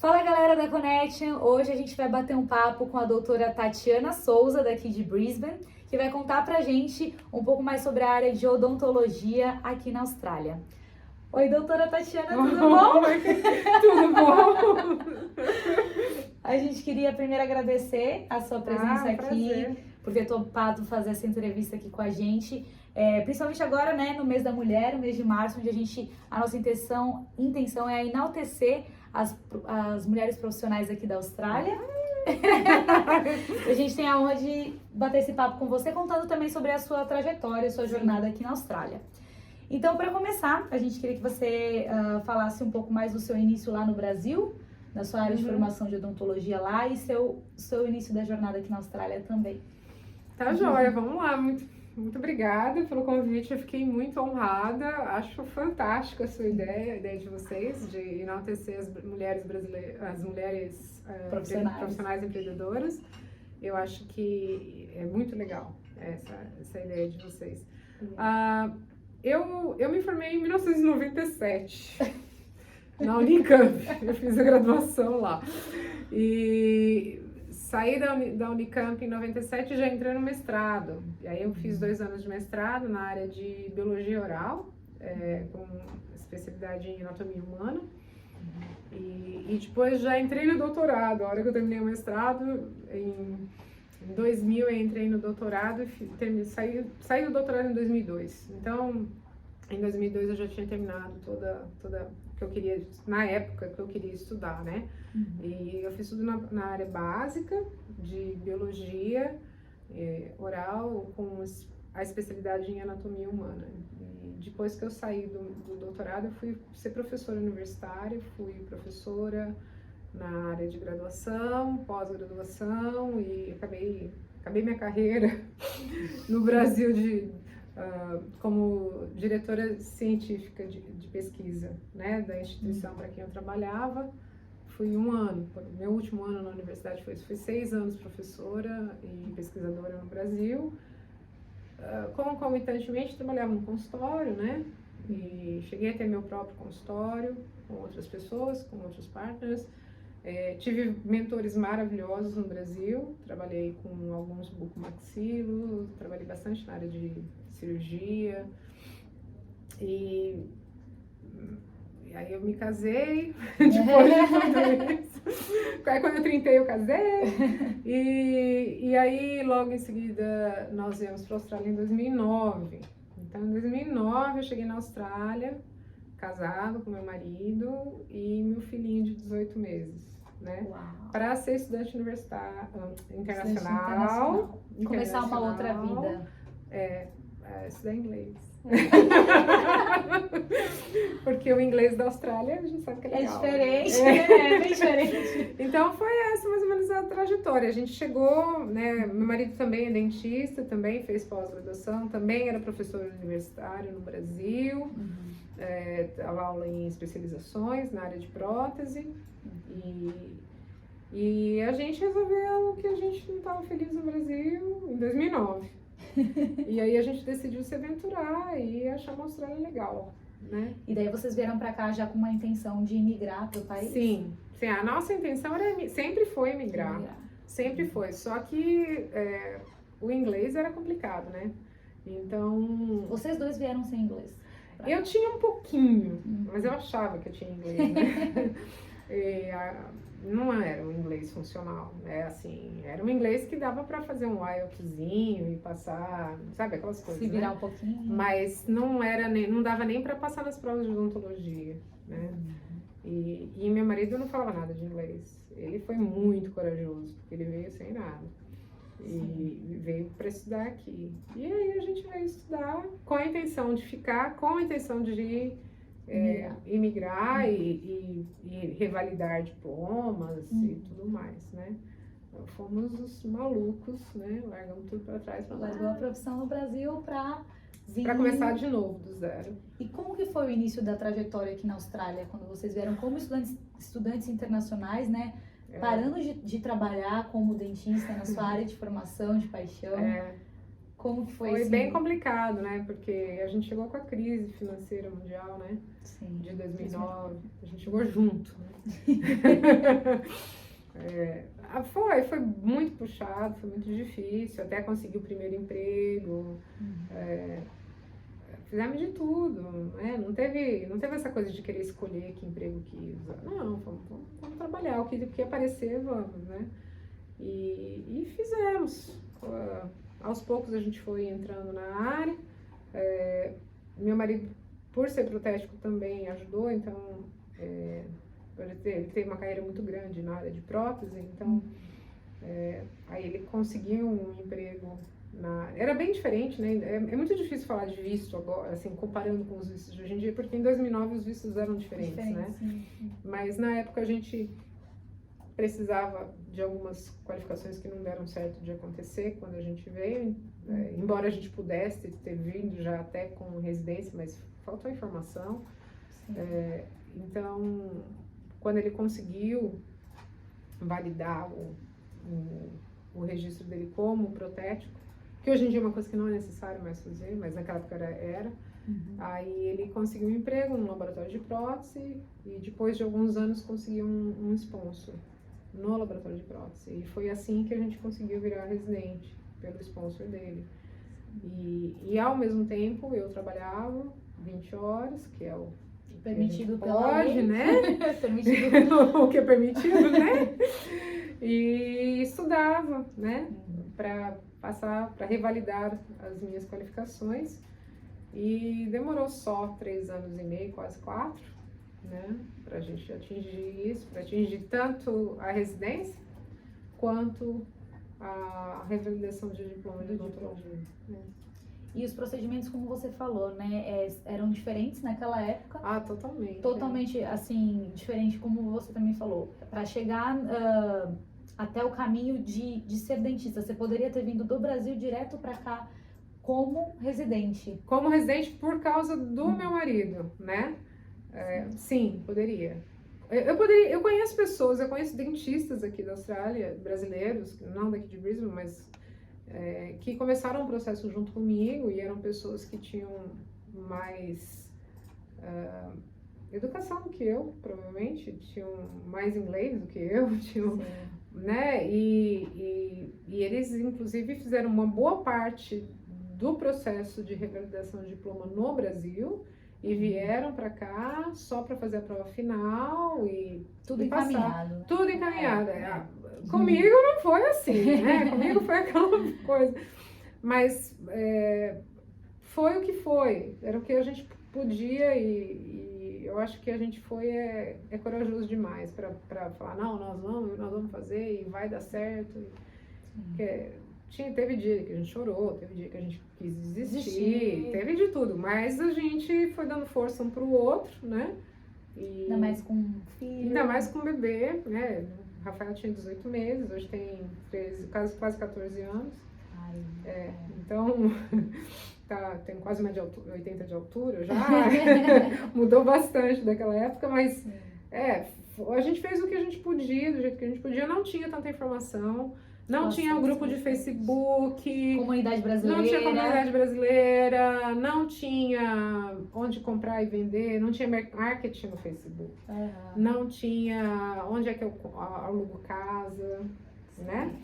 Fala galera da Connection, hoje a gente vai bater um papo com a doutora Tatiana Souza, daqui de Brisbane, que vai contar pra gente um pouco mais sobre a área de odontologia aqui na Austrália. Oi, doutora Tatiana, tudo bom? Tudo bom? A gente queria primeiro agradecer a sua presença aqui, prazer. por ter topado fazer essa entrevista aqui com a gente. Principalmente agora, né, no mês da mulher, no mês de março, onde a nossa intenção é enaltecer as mulheres profissionais aqui da Austrália. A gente tem a honra de bater esse papo com você, contando também sobre a sua trajetória, a sua jornada aqui na Austrália. Então, para começar, a gente queria que você falasse um pouco mais do seu início lá no Brasil, da sua área de formação de odontologia lá e seu início da jornada aqui na Austrália também. Tá joia, vamos lá. Muito obrigada pelo convite, eu fiquei muito honrada. Acho fantástica a sua ideia, a ideia de vocês, de enaltecer as mulheres brasileiras, as mulheres profissionais empreendedoras. Eu acho que é muito legal essa ideia de vocês. Eu me formei em 1997, na Unicamp, eu fiz a graduação lá. E saí da Unicamp em 97 e já entrei no mestrado. E aí eu fiz 2 anos de mestrado na área de biologia oral, com especialidade em anatomia humana. E depois já entrei no doutorado. A hora que eu terminei o mestrado, em 2000 eu entrei no doutorado e saí do doutorado em 2002. Então, em 2002 eu já tinha terminado toda que eu queria, na época que eu queria estudar, né? E eu fiz tudo na área básica de biologia oral, com a especialidade em anatomia humana. E depois que eu saí do doutorado, eu fui ser professora universitária, fui professora na área de graduação, pós-graduação e acabei minha carreira no Brasil como diretora científica de pesquisa, né, da instituição para quem eu trabalhava. Fui 1 ano, meu último ano na universidade fui 6 anos professora e pesquisadora no Brasil. Concomitantemente trabalhava no consultório, né, e cheguei a ter meu próprio consultório com outras pessoas, com outros partners. Tive mentores maravilhosos no Brasil, trabalhei com alguns bucomaxilo, trabalhei bastante na área de cirurgia e aí eu me casei, depois de tudo isso. Aí quando eu trintei eu casei e aí logo em seguida nós viemos para a Austrália em 2009. Então em 2009 eu cheguei na Austrália, casado com meu marido e meu filhinho de 18 meses. Né? Para ser estudante universitário internacional. Começar uma outra vida. Estudar inglês. Porque o inglês da Austrália, a gente sabe que é legal. É bem diferente. Então foi essa mais ou menos a trajetória. A gente chegou, né? Meu marido também é dentista, também fez pós-graduação, também era professor universitário no Brasil. Dava aula em especializações na área de prótese. E a gente resolveu que a gente não estava feliz no Brasil em 2009. E aí a gente decidiu se aventurar e achar uma Austrália legal, né? E daí vocês vieram para cá já com uma intenção de imigrar para o país? Sim, a nossa intenção sempre foi emigrar. Sempre foi, só que o inglês era complicado, né? Então... Vocês dois vieram sem inglês? Eu tinha um pouquinho, mas eu achava que eu tinha inglês, né? Não era um inglês funcional, assim, era um inglês que dava para fazer um IELTSzinho e passar, sabe, aquelas coisas, se virar, né? Um pouquinho. Mas não dava nem para passar nas provas de odontologia, né? E meu marido não falava nada de inglês. Ele foi muito corajoso, porque ele veio sem nada. E veio para estudar aqui. E aí a gente veio estudar com a intenção de ficar, com a intenção de imigrar e revalidar diplomas e tudo mais, né? Então, fomos os malucos, né? Largamos tudo para trás. Largou a profissão no Brasil para começar de novo, do zero. E como que foi o início da trajetória aqui na Austrália, quando vocês vieram como estudantes internacionais, né? Parando de trabalhar como dentista na sua área de formação, de paixão. Como que foi Foi assim? bem complicado, né? Porque a gente chegou com a crise financeira mundial, né? Sim. De 2009. A gente chegou junto, né? Foi muito puxado, foi muito difícil. Até conseguir o primeiro emprego. Fizemos de tudo, né? Não teve essa coisa de querer escolher que emprego que usar. Não, vamos trabalhar. O que aparecer, vamos, né? E fizemos. Aos poucos a gente foi entrando na área. Meu marido, por ser protético, também ajudou, então ele teve uma carreira muito grande na área de prótese, então aí ele conseguiu um emprego era bem diferente, né? É muito difícil falar de visto agora, assim, comparando com os vistos de hoje em dia, porque em 2009 os vistos eram diferentes, né? Sim. Mas na época a gente precisava de algumas qualificações que não deram certo de acontecer quando a gente veio, embora a gente pudesse ter vindo já até com residência, mas faltou informação. Então, quando ele conseguiu validar o registro dele como protético, que hoje em dia é uma coisa que não é necessário mais fazer, mas naquela época era. Aí ele conseguiu um emprego no laboratório de prótese e depois de alguns anos conseguiu um sponsor no laboratório de prótese. E foi assim que a gente conseguiu virar residente, pelo sponsor dele. E ao mesmo tempo eu trabalhava 20 horas, que é o permitido que pela pode, lei. né? Permitido. O que é permitido, né? E estudava, né? Para revalidar as minhas qualificações. E demorou só 3 anos e meio, quase 4, né? Para a gente atingir isso, para atingir tanto a residência quanto a revalidação de diploma de odontologia. E os procedimentos, como você falou, né, eram diferentes naquela época. Ah, totalmente. Totalmente, assim, diferente, como você também falou. Para chegar até o caminho de ser dentista, você poderia ter vindo do Brasil direto para cá como residente. Como residente por causa do meu marido, né? Sim, poderia. Eu conheço pessoas, eu conheço dentistas aqui da Austrália, brasileiros, não daqui de Brisbane, mas que começaram o processo junto comigo e eram pessoas que tinham mais educação do que eu, provavelmente, tinham mais inglês do que eu, tinham, né? E eles, inclusive, fizeram uma boa parte do processo de revalidação de diploma no Brasil e vieram para cá só para fazer a prova final e tudo encaminhado. Tudo encaminhado. Comigo não foi assim, né? Comigo foi aquela coisa. Mas foi o que foi. Era o que a gente podia e eu acho que a gente foi corajoso demais para falar, não, nós vamos fazer e vai dar certo. Teve dia que a gente chorou, teve dia que a gente quis desistir, teve de tudo, mas a gente foi dando força um pro outro, né? Ainda mais com um filho. Ainda mais com um bebê, né? O Rafael tinha 18 meses, hoje tem 13, quase 14 anos. Então, tem quase 1,80 de altura já, mudou bastante daquela época, mas a gente fez o que a gente podia, do jeito que a gente podia, não tinha tanta informação. Não tinha um grupo de Facebook, comunidade brasileira. Não tinha comunidade brasileira, não tinha onde comprar e vender, não tinha marketing no Facebook, não tinha onde é que eu alugo casa, né?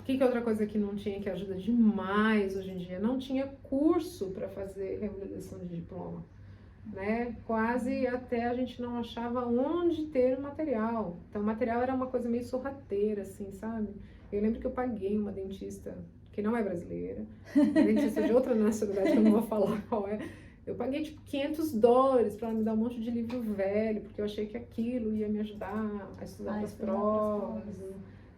Que outra coisa que não tinha, que ajuda demais hoje em dia? Não tinha curso para fazer revalidação de diploma. Né? Quase até a gente não achava onde ter o material. Então o material era uma coisa meio sorrateira, assim, sabe? Eu lembro que eu paguei uma dentista que não é brasileira, uma dentista de outra nacionalidade que eu não vou falar qual é. Eu paguei tipo $500 para ela me dar um monte de livro velho, porque eu achei que aquilo ia me ajudar a estudar para as provas,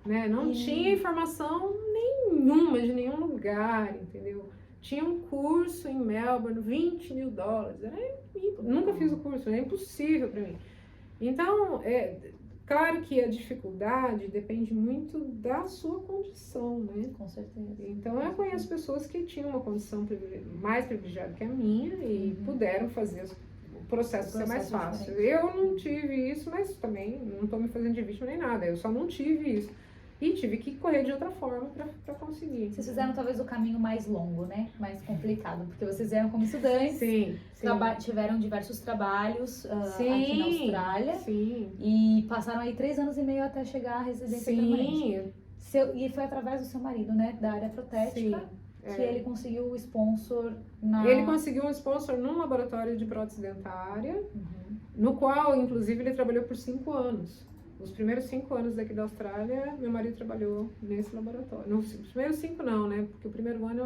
né? Não tinha informação nenhuma de nenhum lugar, entendeu? Tinha um curso em Melbourne, $20 mil. Nunca fiz o curso, é impossível para mim. Então, claro que a dificuldade depende muito da sua condição, né? Com certeza. Então, eu conheço pessoas que tinham uma condição mais privilegiada que a minha e puderam fazer o processo ser mais fácil. Eu não tive isso, mas também não estou me fazendo de vítima nem nada, eu só não tive isso. E tive que correr de outra forma para conseguir. Vocês fizeram talvez o caminho mais longo, né? Mais complicado, porque vocês eram como estudantes, sim. tiveram diversos trabalhos sim, aqui na Austrália. Sim. E passaram aí 3 anos e meio até chegar à residência permanente. E foi através do seu marido, né? Da área protética. Sim. Que ele conseguiu o sponsor Ele conseguiu um sponsor num laboratório de prótese dentária, no qual, inclusive, ele trabalhou por 5 anos. Os primeiros 5 anos daqui da Austrália, meu marido trabalhou nesse laboratório. Os primeiros 5 não, né? Porque o primeiro ano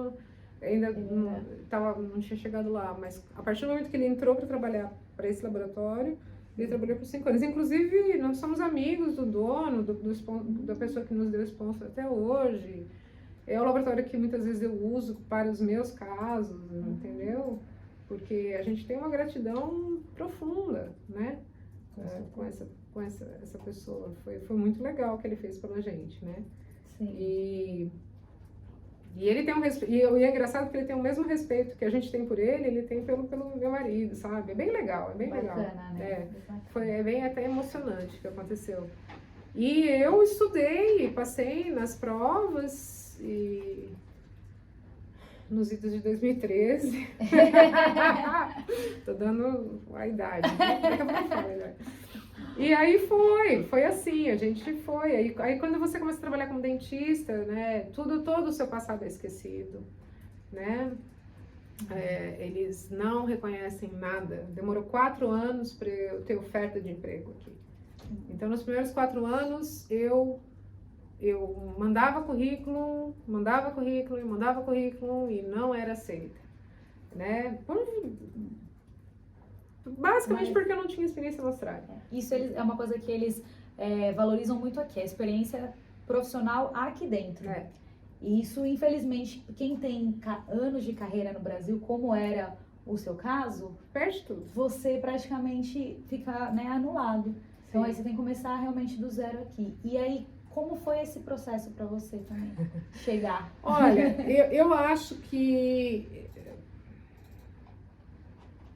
eu ainda não tinha chegado lá. Mas a partir do momento que ele entrou para trabalhar para esse laboratório, ele trabalhou por 5 anos. Inclusive, nós somos amigos do dono, da pessoa que nos deu o sponsor até hoje. É o laboratório que muitas vezes eu uso para os meus casos, entendeu? Porque a gente tem uma gratidão profunda, né? Com essa pessoa. Foi muito legal o que ele fez pela gente, né? Sim. E ele tem um respeito, e é engraçado porque ele tem o mesmo respeito que a gente tem por ele tem pelo meu marido, sabe? É bem legal, é bem bacana, legal. Né? É bem até emocionante o que aconteceu. E eu estudei, passei nas provas, e nos idos de 2013 tô dando a idade, né? E aí foi assim, a gente foi. Aí quando você começa a trabalhar como dentista, né, todo o seu passado é esquecido, né? Eles não reconhecem nada. Demorou 4 anos para eu ter oferta de emprego aqui. Então, nos primeiros 4 anos, eu mandava currículo e não era aceita, né? Basicamente porque eu não tinha experiência na Austrália. Isso é uma coisa que eles valorizam muito aqui, a experiência profissional aqui dentro. E isso, infelizmente, quem tem anos de carreira no Brasil, como era o seu caso, perde tudo. Você praticamente fica, né, anulado. Então aí você tem que começar realmente do zero aqui. E aí, como foi esse processo para você também chegar? Olha, eu acho que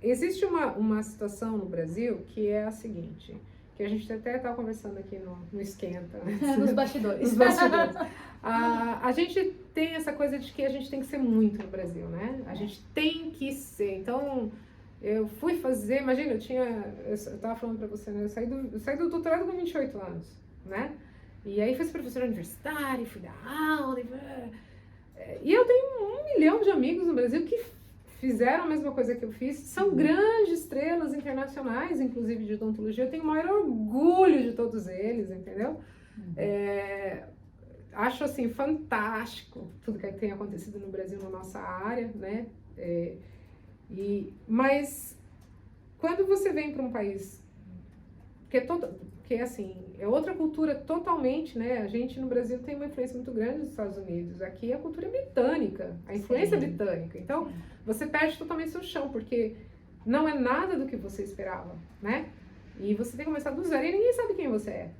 existe uma situação no Brasil que é a seguinte, que a gente até estava conversando aqui no Esquenta. Né? Nos bastidores. Nos bastidores. A gente tem essa coisa de que a gente tem que ser muito no Brasil, né? A gente tem que ser. Então, eu fui fazer, imagina, eu estava falando para você, né? Eu saí do doutorado com 28 anos, né? E aí fui professora universitária, fui dar aula. E eu tenho 1 milhão de amigos no Brasil que fizeram a mesma coisa que eu fiz. São grandes estrelas internacionais, inclusive de odontologia. Eu tenho o maior orgulho de todos eles, entendeu? Acho, assim, fantástico tudo que tem acontecido no Brasil na nossa área, né? Mas quando você vem para um país que assim, é outra cultura totalmente, né? A gente no Brasil tem uma influência muito grande dos Estados Unidos. Aqui a cultura é britânica, a influência é britânica. Então, você perde totalmente seu chão, porque não é nada do que você esperava, né? E você tem que começar do zero e ninguém sabe quem você é.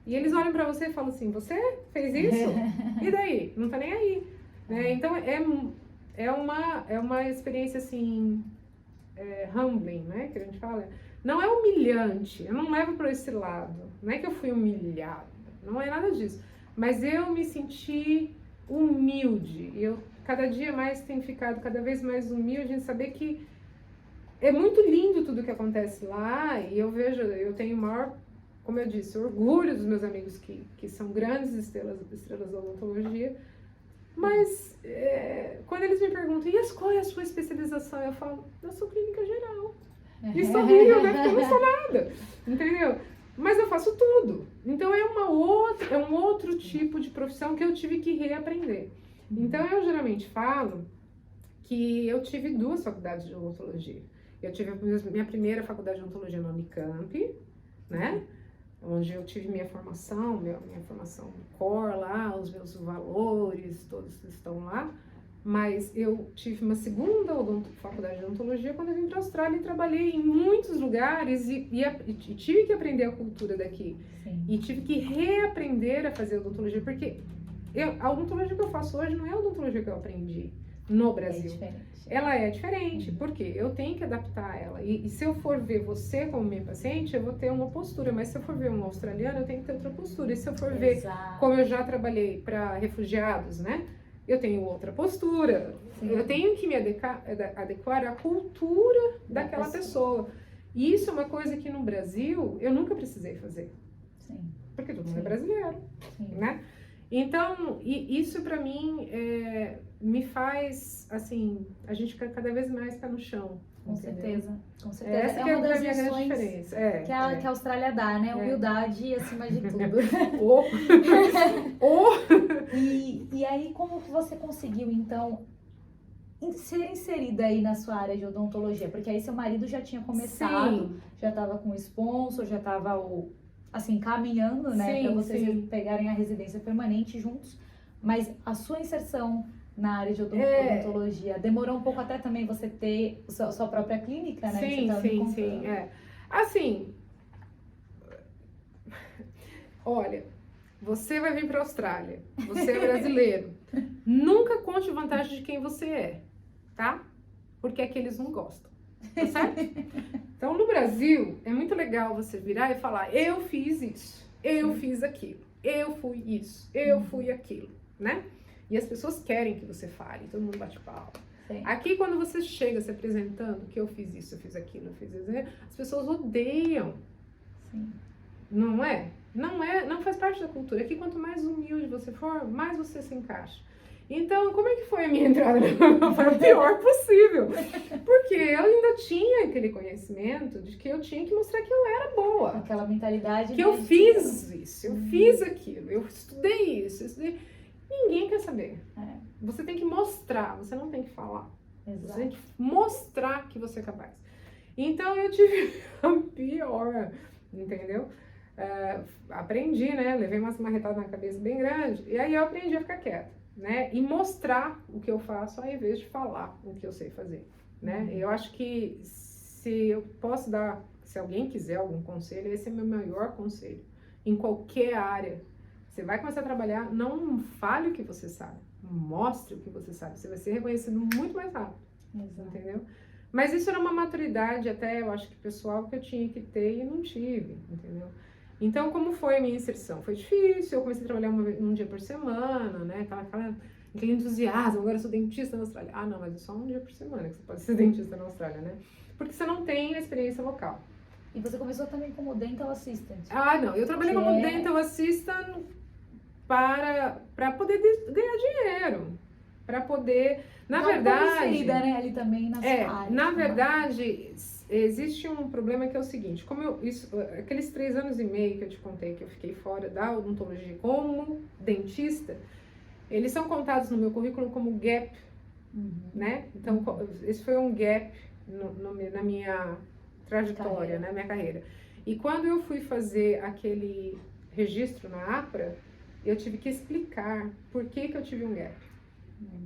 E eles olham pra você e falam assim, você fez isso? E daí? Não tá nem aí. Né? Então, é uma experiência, assim, humbling, né? Que a gente fala. Não é humilhante, eu não levo para esse lado. Não é que eu fui humilhada, não é nada disso. Mas eu me senti humilde. E eu cada dia mais tenho ficado cada vez mais humilde em saber que é muito lindo tudo que acontece lá. E eu tenho o maior, como eu disse, orgulho dos meus amigos que são grandes estrelas da odontologia. Mas quando eles me perguntam, qual é a sua especialização? Eu falo, eu sou clínica geral. E sorrio, né? Porque eu não sou nada, entendeu? Mas eu faço tudo. Então é um outro tipo de profissão que eu tive que reaprender. Então eu geralmente falo que eu tive 2 faculdades de odontologia. Eu tive a minha primeira faculdade de odontologia na Unicamp, né? Onde eu tive minha formação, minha formação core lá, os meus valores, todos estão lá. Mas eu tive uma segunda faculdade de odontologia quando eu vim para a Austrália e trabalhei em muitos lugares e tive que aprender a cultura daqui. Sim. E tive que reaprender a fazer odontologia, porque a odontologia que eu faço hoje não é a odontologia que eu aprendi. no É Brasil. diferente. Ela é diferente, porque eu tenho que adaptar ela. E se eu for ver você como minha paciente, eu vou ter uma postura, mas se eu for ver um australiano, eu tenho que ter outra postura. E se eu for ver Exato. como eu já trabalhei para refugiados, né? Eu tenho outra postura. Sim. Eu tenho que me adequar à cultura daquela pessoa. E isso é uma coisa que no Brasil eu nunca precisei fazer. Sim. Porque todo mundo Sim. é brasileiro, Sim. né? Então, isso para mim me faz, assim, a gente fica cada vez mais pé no chão. Com entendeu? certeza, com certeza. Essa que é uma das minha grande lições diferença. que a Austrália dá, né? Humildade acima de tudo. E aí, como que você conseguiu, então, ser inserida aí na sua área de odontologia? Porque aí seu marido já tinha começado, já estava com o sponsor, já estava, assim, caminhando, né? Para vocês pegarem a residência permanente juntos. Mas a sua inserção na área de odontologia demorou um pouco até também você ter sua própria clínica, né? Sim. Assim, olha, você vai vir para a Austrália, você é brasileiro, nunca conte vantagem de quem você é, tá? Porque é que eles não gostam, tá certo? Então, no Brasil, é muito legal você virar e falar, eu fiz isso, eu fiz aquilo, eu fui isso, eu fui aquilo, né? E as pessoas querem que você fale, todo mundo bate palma. Sim. Aqui, quando você chega se apresentando, que eu fiz isso, eu fiz aquilo, eu fiz isso, as pessoas odeiam. Sim. Não é? Não faz parte da cultura. Aqui, quanto mais humilde você for, mais você se encaixa. Então, como é que foi a minha entrada? Foi o pior possível. Porque eu ainda tinha aquele conhecimento de que eu tinha que mostrar que eu era boa. Aquela mentalidade. Que eu fiz isso, eu fiz aquilo, eu estudei isso, eu estudei. Ninguém quer saber. Você tem que mostrar, você não tem que falar. Exato. Você tem que mostrar que você é capaz. Então eu tive a pior, entendeu? Aprendi, né? Levei umas marretadas na cabeça bem grande. E aí eu aprendi a ficar quieta, né? E mostrar o que eu faço ao invés de falar o que eu sei fazer, né? Eu acho que se eu posso dar, se alguém quiser algum conselho, esse é meu maior conselho. Em qualquer área. Você vai começar a trabalhar, não fale o que você sabe, mostre o que você sabe. Você vai ser reconhecido muito mais rápido, entendeu? Mas isso era uma maturidade até, eu acho que pessoal, que eu tinha que ter e não tive, entendeu? Então, como foi a minha inserção? Foi difícil, eu comecei a trabalhar um dia por semana, né? Aquele entusiasmo, agora eu sou dentista na Austrália. Ah, não, mas é só um dia por semana que você pode ser dentista na Austrália, né? Porque você não tem a experiência local. E você começou também como dental assistant. Ah, não, eu trabalhei como dental assistant para poder ganhar dinheiro, para poder, na verdade, inserida, né, ali também na sua área. Na verdade, existe um problema que é o seguinte, aqueles 3 anos e meio que eu te contei que eu fiquei fora da odontologia como dentista, eles são contados no meu currículo como gap, né? Então, esse foi um gap na minha trajetória, na minha carreira. E quando eu fui fazer aquele registro na APRA, eu tive que explicar por que eu tive um gap.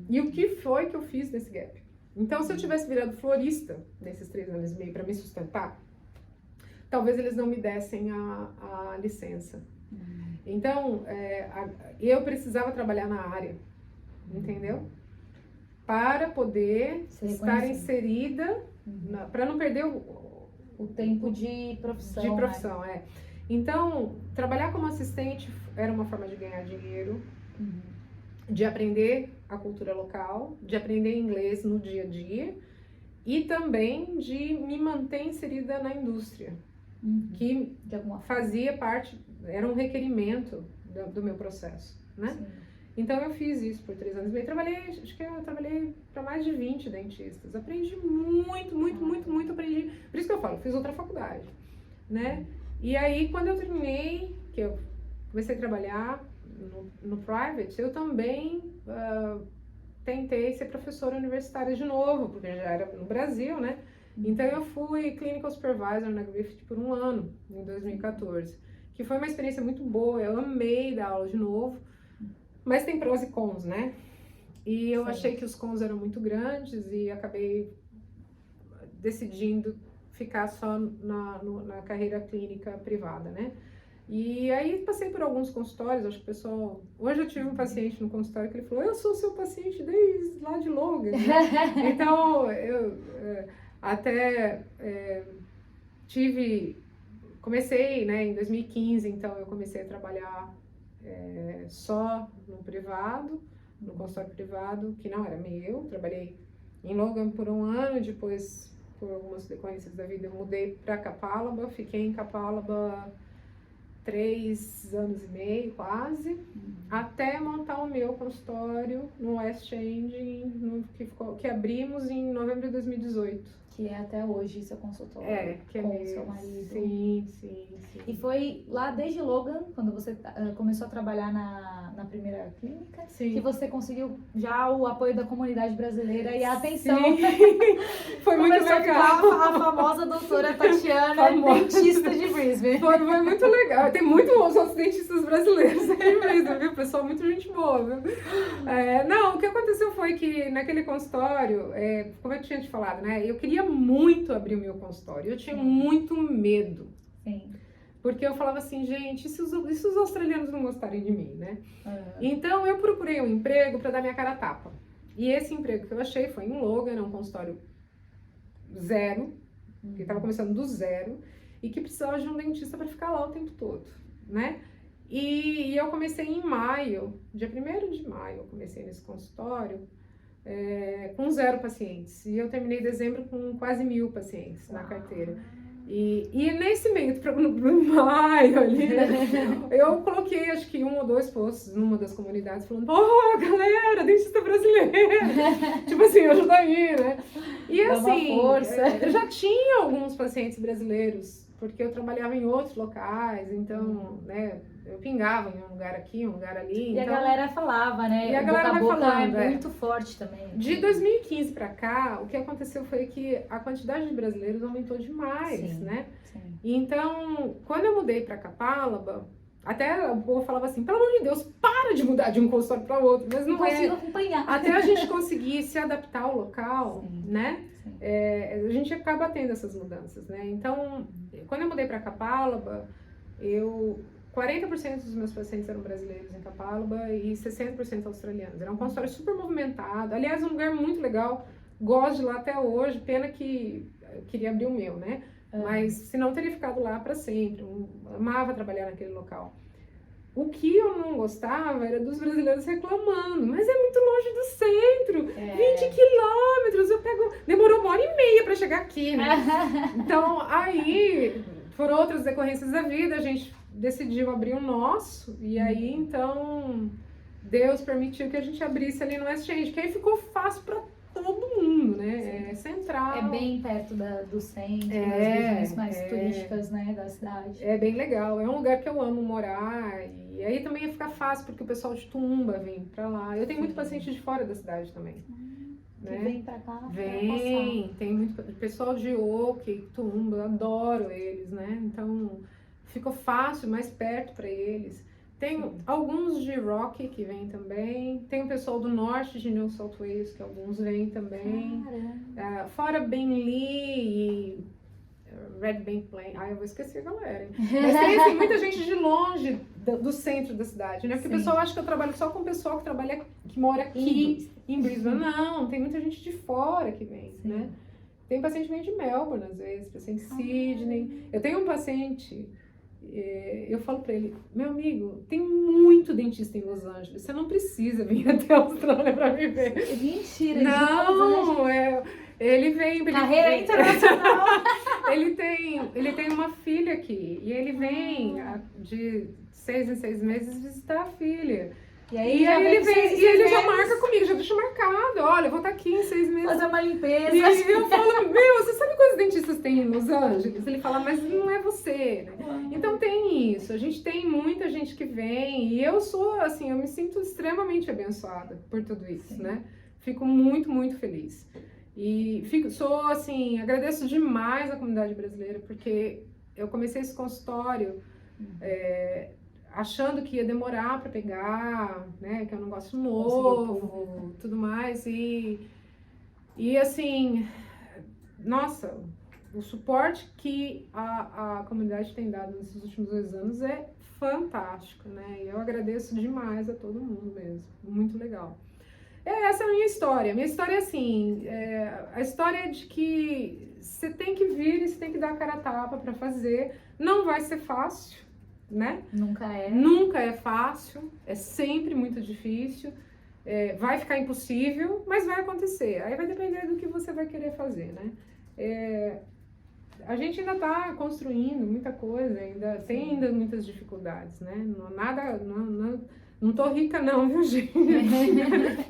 E o que foi que eu fiz nesse gap. Então, se eu tivesse virado florista nesses 3 anos e meio para me sustentar, talvez eles não me dessem a licença. Então, eu precisava trabalhar na área, entendeu? Para poder estar inserida, para não perder o tempo de profissão. De profissão, Então, trabalhar como assistente era uma forma de ganhar dinheiro, de aprender a cultura local, de aprender inglês no dia a dia e também de me manter inserida na indústria, que fazia parte, era um requerimento do meu processo, né? Sim. Então eu fiz isso por 3 anos e meio. Acho que eu trabalhei para mais de 20 dentistas. Aprendi muito, aprendi. Por isso que eu falo, fiz outra faculdade, né? E aí, quando eu terminei, que eu comecei a trabalhar no private, eu também tentei ser professora universitária de novo, porque já era no Brasil, né? Então, eu fui Clinical Supervisor na Griffith por 1 ano, em 2014, que foi uma experiência muito boa, eu amei dar aula de novo, mas tem prós e cons, né? E eu achei que os cons eram muito grandes e acabei decidindo ficar só na carreira clínica privada, né? E aí passei por alguns consultórios, acho que o pessoal... Hoje eu tive um paciente no consultório que ele falou, eu sou seu paciente desde lá de Logan, né? Então, eu até comecei, né, em 2015, então eu comecei a trabalhar só no privado, no consultório privado, que não era meu. Trabalhei em Logan por um ano, depois, por algumas decorrências da vida, eu mudei para Capalaba, fiquei em Capalaba 3 anos e meio, quase, até montar o meu consultório no West End, que abrimos em novembro de 2018. Que é até hoje seu consultório que é com o meu. seu marido. Sim. E foi lá desde Logan, quando você começou a trabalhar na primeira clínica, Sim. que você conseguiu já o apoio da comunidade brasileira e a atenção. Foi muito Começou legal. a famosa doutora Tatiana, dentista de Brisbane. Foi muito legal. Tem muitos outros dentistas brasileiros aí em Brisbane, viu? Pessoal, muito gente boa, viu? Não, o que aconteceu foi que naquele consultório, como eu tinha te falado, né? Eu queria muito abrir o meu consultório. Eu tinha muito medo. Sim. Porque eu falava assim, gente, e se os australianos não gostarem de mim, né? Então eu procurei um emprego para dar minha cara a tapa. E esse emprego que eu achei foi em Logan, um consultório zero, que estava começando do zero, e que precisava de um dentista para ficar lá o tempo todo, né? E eu comecei em maio, dia 1º de maio, eu comecei nesse consultório, com 0 pacientes. E eu terminei dezembro com quase 1000 pacientes na carteira. E nesse meio, no maio ali, né, eu coloquei acho que 1 ou 2 posts numa das comunidades falando, galera, dentista brasileira, tipo assim, ajuda aí, né? E assim, eu já tinha alguns pacientes brasileiros, porque eu trabalhava em outros locais, então, né, eu pingava em um lugar aqui, um lugar ali. E então, a galera falava, né? E a galera vai falando, é muito forte também. De 2015 pra cá, o que aconteceu foi que a quantidade de brasileiros aumentou demais, né? Sim. Então, quando eu mudei pra Capalaba, até o povo falava assim, pelo amor de Deus, para de mudar de um consultório para outro. Mas não consigo acompanhar. Até a gente conseguir se adaptar ao local, né? A gente acaba tendo essas mudanças, né? Então, quando eu mudei para Capalaba, 40% dos meus pacientes eram brasileiros em Capalaba e 60% australianos. Era um consultório super movimentado. Aliás, um lugar muito legal. Gosto de lá até hoje. Pena que eu queria abrir o meu, né? Mas senão teria ficado lá para sempre. Eu amava trabalhar naquele local. O que eu não gostava era dos brasileiros reclamando. Mas é muito longe do centro. 20 quilômetros. Demorou 1h30 para chegar aqui, né? Então, aí foram outras decorrências da vida. A gente decidiu abrir o nosso, e aí então Deus permitiu que a gente abrisse ali no West End, que aí ficou fácil para todo mundo, né? É central. É bem perto do centro, das regiões mais turísticas, né, da cidade. É bem legal, é um lugar que eu amo morar, e aí também ia ficar fácil, porque o pessoal de Tumba vem pra lá. Eu tenho muito paciente de fora da cidade também. Que vem pra cá. Tem muito pessoal de Oak, Tumba, eu adoro eles, né? Então ficou fácil, mais perto para eles. Tem alguns de Rocky que vêm também. Tem o pessoal do norte de New South Wales, que alguns vêm também. Fora Beenleigh e Red Bank Plain. Eu vou esquecer a galera, hein? Mas tem assim, muita gente de longe do centro da cidade, né? Porque o pessoal acha que eu trabalho só com o pessoal que mora aqui em Brisbane. Não, tem muita gente de fora que vem, né? Tem paciente que vem de Melbourne, às vezes, paciente de Sydney. Eu tenho um paciente... Eu falo pra ele, meu amigo, tem muito dentista em Los Angeles, você não precisa vir até a Austrália pra me ver. Mentira, não, ele vem... Carreira internacional. ele tem uma filha aqui, e ele vem de 6 em 6 meses visitar a filha. E aí ele vem e ele já marca comigo, já deixa marcado. Olha, eu vou estar aqui em 6 meses. Fazer uma limpeza. E eu falo, você sabe quantos dentistas tem em Los Angeles? Ele fala, mas não é você, né? Então tem isso, a gente tem muita gente que vem. E eu sou, assim, eu me sinto extremamente abençoada por tudo isso, né? Fico muito, muito feliz. E sou, assim, agradeço demais a comunidade brasileira, porque eu comecei esse consultório... achando que ia demorar para pegar, né, que é um negócio novo, tudo mais, e assim, nossa, o suporte que a comunidade tem dado nesses últimos 2 anos é fantástico, né? E eu agradeço demais a todo mundo mesmo. Muito legal. Essa é a minha história. Minha história é assim, a história é de que você tem que vir e você tem que dar a cara a tapa para fazer. Não vai ser fácil, né? Nunca é. Nunca é fácil, é sempre muito difícil. Vai ficar impossível, mas vai acontecer. Aí vai depender do que você vai querer fazer, né? A gente ainda está construindo muita coisa, tem ainda muitas dificuldades, né? Não tô rica não, viu, gente?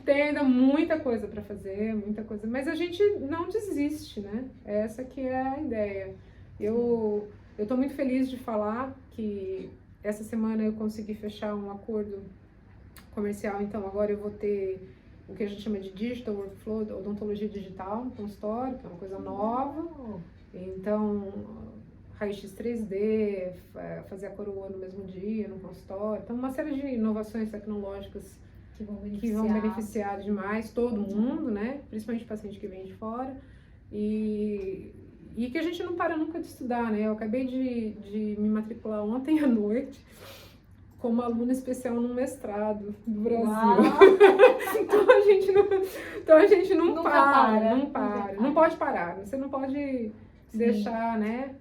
Tem ainda muita coisa para fazer, muita coisa. Mas a gente não desiste, né? Essa que é a ideia. Eu tô muito feliz de falar que essa semana eu consegui fechar um acordo comercial, então agora eu vou ter o que a gente chama de Digital Workflow, odontologia digital no consultório, que é uma coisa nova. Então, raio-x 3D, fazer a coroa no mesmo dia no consultório. Então, uma série de inovações tecnológicas que vão beneficiar demais todo mundo, né? Principalmente o paciente que vem de fora. E que a gente não para nunca de estudar, né? Eu acabei de me matricular ontem à noite como aluna especial num mestrado do Brasil. Então a gente não para. Não pode parar. Você não pode deixar, né?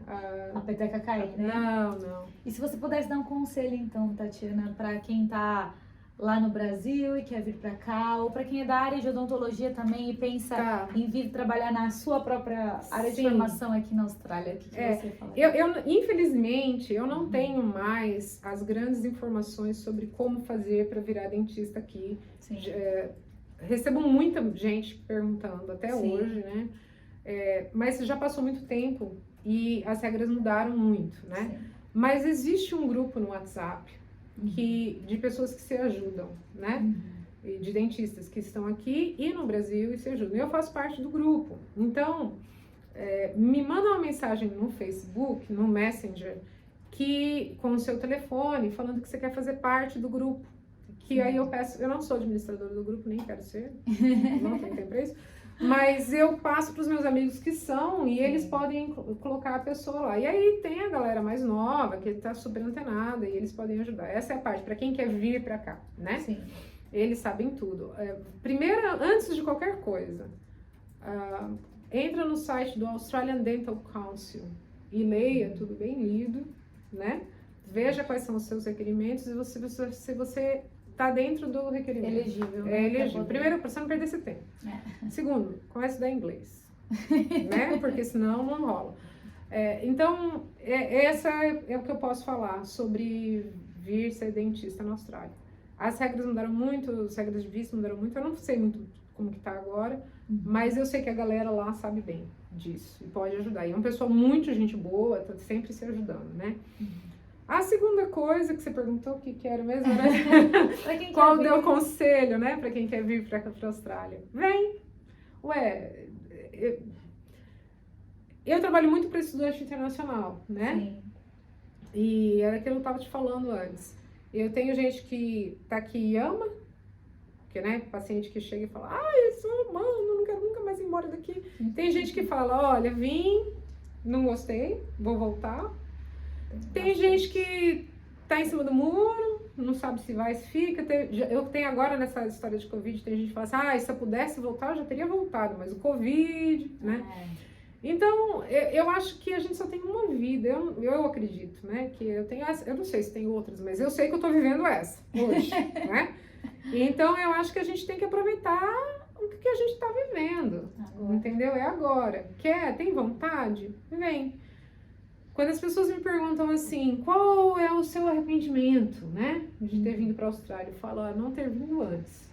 A peteca cair, né? Não. E se você pudesse dar um conselho, então, Tatiana, para quem tá lá no Brasil e quer vir para cá, ou para quem é da área de odontologia também e pensa em vir trabalhar na sua própria área de formação aqui na Austrália, o que você fala? Infelizmente, eu não tenho mais as grandes informações sobre como fazer para virar dentista aqui. Recebo muita gente perguntando até hoje, né? Mas já passou muito tempo e as regras mudaram muito, né? Sim. Mas existe um grupo no WhatsApp de pessoas que se ajudam, né? E de dentistas que estão aqui e no Brasil e se ajudam. Eu faço parte do grupo. Então, me manda uma mensagem no Facebook, no Messenger, com o seu telefone, falando que você quer fazer parte do grupo. Que aí eu peço, eu não sou administradora do grupo, nem quero ser, não tenho tempo pra isso. Mas eu passo para os meus amigos que são e eles podem colocar a pessoa lá. E aí tem a galera mais nova que está super antenada e eles podem ajudar. Essa é a parte, para quem quer vir para cá, né? Sim. Eles sabem tudo. Primeiro, antes de qualquer coisa, entra no site do Australian Dental Council e leia tudo bem lido, né? Veja quais são os seus requerimentos e se você tá dentro do requerimento. Elegível. Elegível. Primeiro, para você não perder esse tempo. Segundo, comece a estudar inglês. Né? Porque senão não rola. Então, essa é o que eu posso falar sobre vir ser dentista na Austrália. As regras mudaram muito, as regras de visto mudaram muito. Eu não sei muito como que tá agora, mas eu sei que a galera lá sabe bem disso e pode ajudar. E é uma pessoa muito gente boa, tá sempre se ajudando, né? A segunda coisa que você perguntou, o que era mesmo, né? Qual deu o conselho, né, para quem quer vir para a Austrália? Vem! Eu trabalho muito para estudante internacional, né? Sim. E era aquilo que eu estava te falando antes. Eu tenho gente que tá aqui e ama, que, né, paciente que chega e fala, eu sou humano, não quero nunca mais ir embora daqui. Tem gente que fala, olha, vim, não gostei, vou voltar. Tem gente que tá em cima do muro, não sabe se vai, se fica. Eu tenho agora nessa história de Covid, tem gente que fala assim, se eu pudesse voltar, eu já teria voltado, mas o Covid, né? Então, eu acho que a gente só tem uma vida, eu acredito, né? Que eu tenho essa, eu não sei se tem outras, mas eu sei que eu tô vivendo essa hoje, né? Então, eu acho que a gente tem que aproveitar o que a gente tá vivendo, entendeu? É agora. Quer? Tem vontade? Vem. Quando as pessoas me perguntam assim, qual é o seu arrependimento, né, de ter vindo para a Austrália? Eu falo, não ter vindo antes,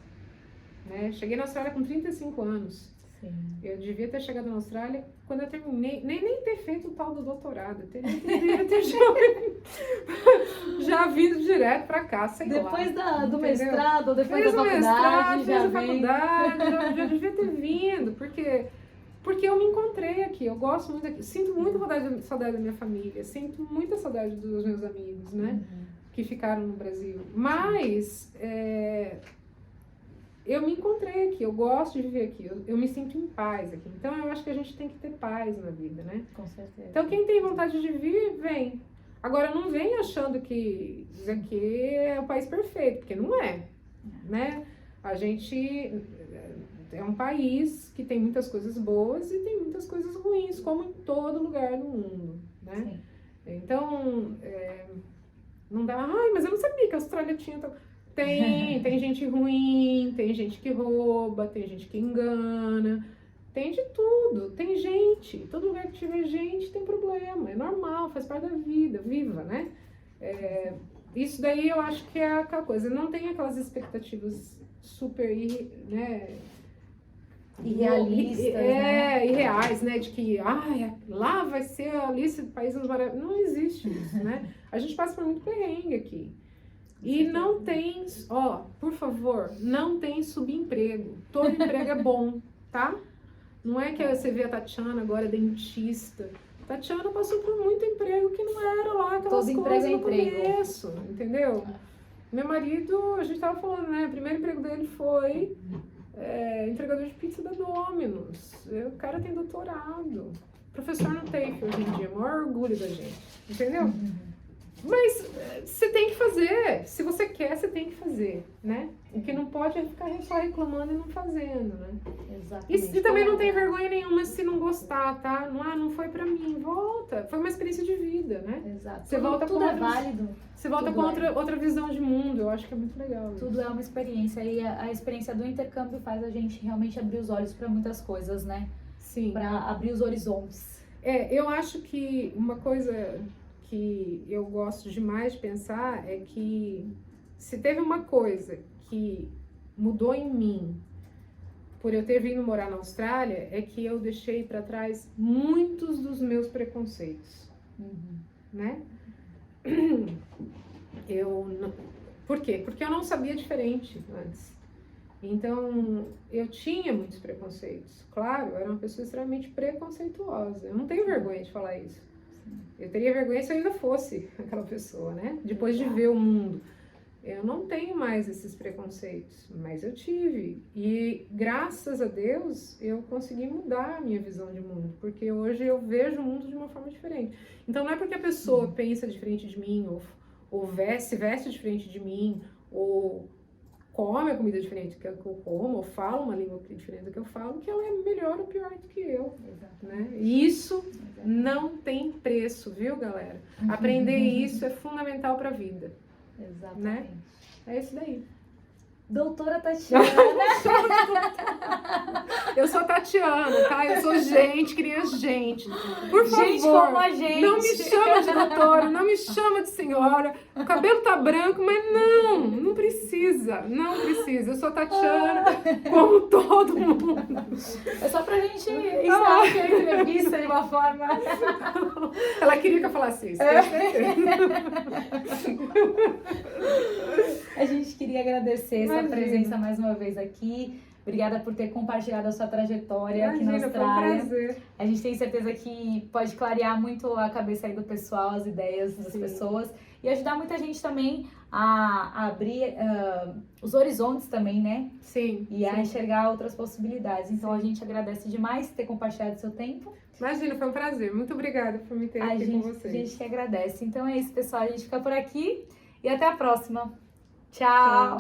né? Cheguei na Austrália com 35 anos. Sim. Eu devia ter chegado na Austrália quando eu terminei, nem ter feito o tal do doutorado. Eu deveria ter já vindo direto para cá, sei lá. Depois do mestrado, depois da faculdade, já já devia ter vindo, porque eu me encontrei aqui, eu gosto muito aqui, sinto muita saudade da minha família, sinto muita saudade dos meus amigos, né, que ficaram no Brasil. Mas eu me encontrei aqui, eu gosto de viver aqui, eu me sinto em paz aqui. Então eu acho que a gente tem que ter paz na vida, né? Com certeza. Então quem tem vontade de vir, vem. Agora não vem achando que isso aqui é o país perfeito, porque não é, né? A gente é um país que tem muitas coisas boas e tem muitas coisas ruins, como em todo lugar do mundo, né? Sim. Então, não dá, ai, mas eu não sabia que a Austrália tinha... Tem gente ruim, tem gente que rouba, tem gente que engana, tem de tudo, tem gente. Todo lugar que tiver gente tem problema, é normal, faz parte da vida, viva, né? Isso daí eu acho que é aquela coisa, não tem aquelas expectativas super, né? Irrealistas, né? Irreais, né? De que lá vai ser a Alice do País das Maravilhas. Não existe isso, né? A gente passa por muito perrengue aqui. E não tem, por favor, não tem subemprego. Todo emprego é bom, tá? Não é que você vê a Tatiana agora dentista. Tatiana passou por muito emprego que não era lá aquelas Todo coisas emprego é no começo, entendeu? Meu marido, a gente tava falando, né? O primeiro emprego dele foi entregador de pizza da Domino's. O cara tem doutorado. Professor não tem hoje em dia, o maior orgulho da gente, entendeu? Mas você tem que fazer. Se você quer, você tem que fazer, né? O que não pode é ficar só reclamando e não fazendo, né? Exatamente. E também não tem vergonha nenhuma se não gostar, tá? Não foi pra mim, volta. Foi uma experiência de vida, né? Exato. Você volta tudo com é válido. Você volta com outra visão de mundo. Eu acho que é muito legal. Tudo é uma experiência. E a experiência do intercâmbio faz a gente realmente abrir os olhos para muitas coisas, né? Sim. Para abrir os horizontes. Eu acho que uma coisa que eu gosto demais de pensar é que se teve uma coisa que mudou em mim por eu ter vindo morar na Austrália, é que eu deixei para trás muitos dos meus preconceitos, né? Por quê? Porque eu não sabia diferente antes. Então, eu tinha muitos preconceitos. Claro, eu era uma pessoa extremamente preconceituosa. Eu não tenho vergonha de falar isso. Eu teria vergonha se eu ainda fosse aquela pessoa, né? Depois de ver o mundo. Eu não tenho mais esses preconceitos, mas eu tive. E graças a Deus eu consegui mudar a minha visão de mundo, porque hoje eu vejo o mundo de uma forma diferente. Então não é porque a pessoa pensa diferente de mim, ou se veste diferente de mim, ou come a comida diferente do que eu como, ou fala uma língua diferente do que eu falo, que ela é melhor ou pior do que eu. Né? E isso não tem preço, viu, galera? Aprender isso é fundamental para a vida. Exatamente. Né? É isso daí. Doutora Tatiana. Eu sou Tatiana, tá? Eu sou gente, queria gente. Por favor, gente como a gente. Não me chama de doutora, não me chama de senhora. O cabelo tá branco, mas não precisa. Não precisa. Eu sou Tatiana, como todo mundo. É só pra gente encerrar aqui a entrevista de uma forma... Ela queria que eu falasse isso. A gente queria agradecer sua presença mais uma vez aqui. Obrigada por ter compartilhado a sua trajetória aqui na Austrália. Foi um prazer. A gente tem certeza que pode clarear muito a cabeça aí do pessoal, as ideias das pessoas e ajudar muita gente também a abrir os horizontes também, né? Sim. E a enxergar outras possibilidades. Então a gente agradece demais ter compartilhado seu tempo. Imagina, foi um prazer. Muito obrigada por me ter aqui com vocês. A gente que agradece. Então é isso, pessoal. A gente fica por aqui e até a próxima. Tchau.